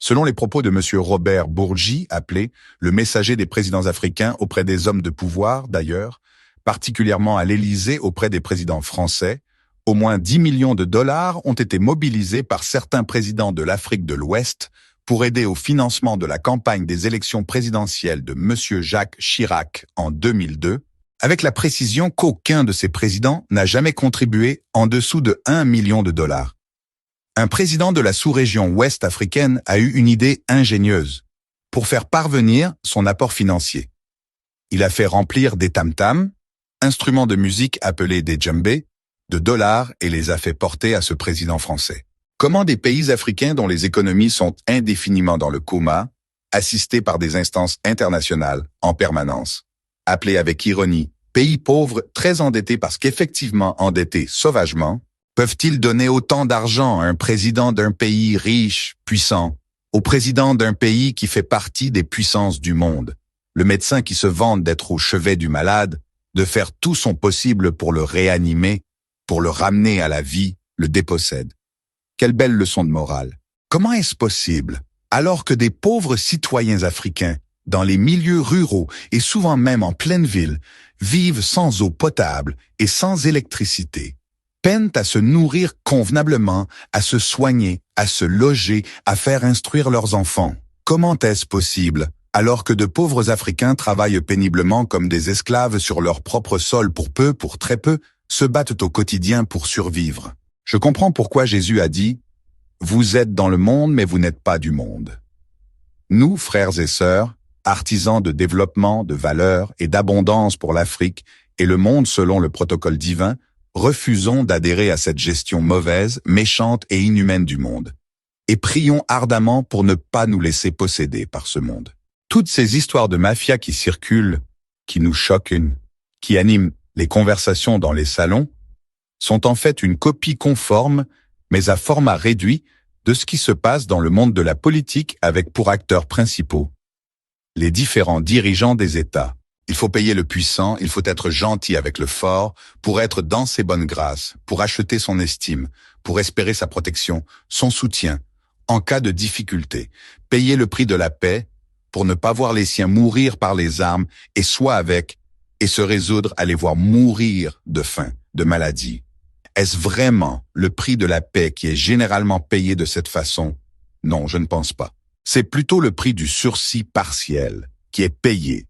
Selon les propos de M. Robert Bourgi, appelé le messager des présidents africains auprès des hommes de pouvoir, d'ailleurs, particulièrement à l'Élysée auprès des présidents français, au moins 10 millions de dollars ont été mobilisés par certains présidents de l'Afrique de l'Ouest pour aider au financement de la campagne des élections présidentielles de M. Jacques Chirac en 2002, avec la précision qu'aucun de ces présidents n'a jamais contribué en dessous de 1 million de dollars. Un président de la sous-région ouest africaine a eu une idée ingénieuse pour faire parvenir son apport financier. Il a fait remplir des tam-tams, instruments de musique appelés des djembés, de dollars et les a fait porter à ce président français. Comment des pays africains dont les économies sont indéfiniment dans le coma, assistés par des instances internationales en permanence, appelés avec ironie pays pauvres très endettés parce qu'effectivement endettés sauvagement, peuvent-ils donner autant d'argent à un président d'un pays riche, puissant, au président d'un pays qui fait partie des puissances du monde, le médecin qui se vante d'être au chevet du malade, de faire tout son possible pour le réanimer, pour le ramener à la vie, le dépossède? Quelle belle leçon de morale. Comment est-ce possible, alors que des pauvres citoyens africains, dans les milieux ruraux et souvent même en pleine ville, vivent sans eau potable et sans électricité, peinent à se nourrir convenablement, à se soigner, à se loger, à faire instruire leurs enfants? Comment est-ce possible, alors que de pauvres Africains travaillent péniblement comme des esclaves sur leur propre sol pour peu, pour très peu, se battent au quotidien pour survivre? Je comprends pourquoi Jésus a dit « Vous êtes dans le monde, mais vous n'êtes pas du monde ». Nous, frères et sœurs, artisans de développement, de valeur et d'abondance pour l'Afrique et le monde selon le protocole divin, refusons d'adhérer à cette gestion mauvaise, méchante et inhumaine du monde. Et prions ardemment pour ne pas nous laisser posséder par ce monde. Toutes ces histoires de mafia qui circulent, qui nous choquent, qui animent les conversations dans les salons, sont en fait une copie conforme, mais à format réduit, de ce qui se passe dans le monde de la politique avec pour acteurs principaux les différents dirigeants des États. Il faut payer le puissant, il faut être gentil avec le fort, pour être dans ses bonnes grâces, pour acheter son estime, pour espérer sa protection, son soutien, en cas de difficulté, payer le prix de la paix, pour ne pas voir les siens mourir par les armes, et soit avec, et se résoudre à les voir mourir de faim, de maladie. Est-ce vraiment le prix de la paix qui est généralement payé de cette façon? Non, je ne pense pas. C'est plutôt le prix du sursis partiel qui est payé,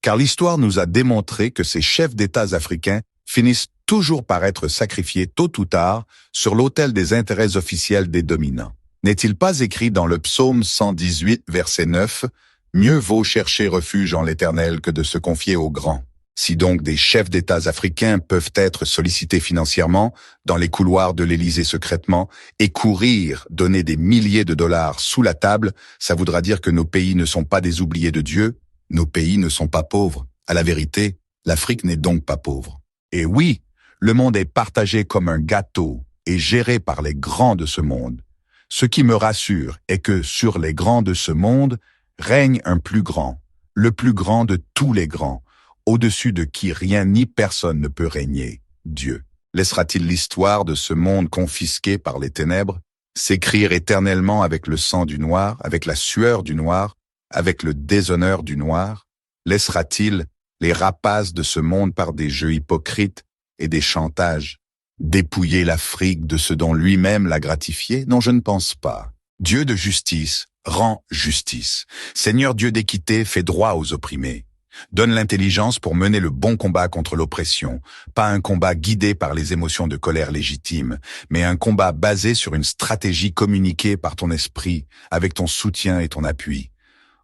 car l'histoire nous a démontré que ces chefs d'États africains finissent toujours par être sacrifiés tôt ou tard sur l'autel des intérêts officiels des dominants. N'est-il pas écrit dans le psaume 118, verset 9, « Mieux vaut chercher refuge en l'Éternel que de se confier aux grands ». Si donc des chefs d'États africains peuvent être sollicités financièrement dans les couloirs de l'Élysée secrètement et courir, donner des milliers de dollars sous la table, ça voudra dire que nos pays ne sont pas des oubliés de Dieu, nos pays ne sont pas pauvres. À la vérité, l'Afrique n'est donc pas pauvre. Et oui, le monde est partagé comme un gâteau et géré par les grands de ce monde. Ce qui me rassure est que sur les grands de ce monde règne un plus grand, le plus grand de tous les grands, au-dessus de qui rien ni personne ne peut régner, Dieu. Laissera-t-il l'histoire de ce monde confisqué par les ténèbres s'écrire éternellement avec le sang du noir, avec la sueur du noir, avec le déshonneur du noir? Laissera-t-il les rapaces de ce monde par des jeux hypocrites et des chantages dépouiller l'Afrique de ce dont lui-même l'a gratifié? Non, je ne pense pas. Dieu de justice rend justice. Seigneur Dieu d'équité fait droit aux opprimés. Donne l'intelligence pour mener le bon combat contre l'oppression, pas un combat guidé par les émotions de colère légitimes, mais un combat basé sur une stratégie communiquée par ton esprit, avec ton soutien et ton appui.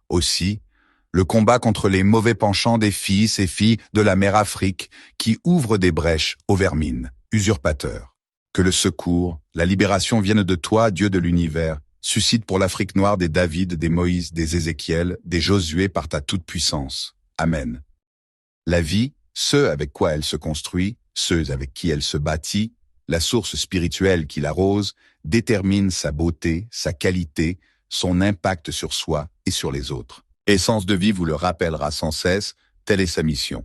Aussi, le combat contre les mauvais penchants des fils et filles de la mère Afrique qui ouvrent des brèches aux vermines, usurpateurs. Que le secours, la libération viennent de toi, Dieu de l'univers. Suscite pour l'Afrique noire des David, des Moïse, des Ézéchiel, des Josué par ta toute-puissance. Amen. La vie, ce avec quoi elle se construit, ceux avec qui elle se bâtit, la source spirituelle qui l'arrose, détermine sa beauté, sa qualité, son impact sur soi et sur les autres. Essence de vie vous le rappellera sans cesse, telle est sa mission.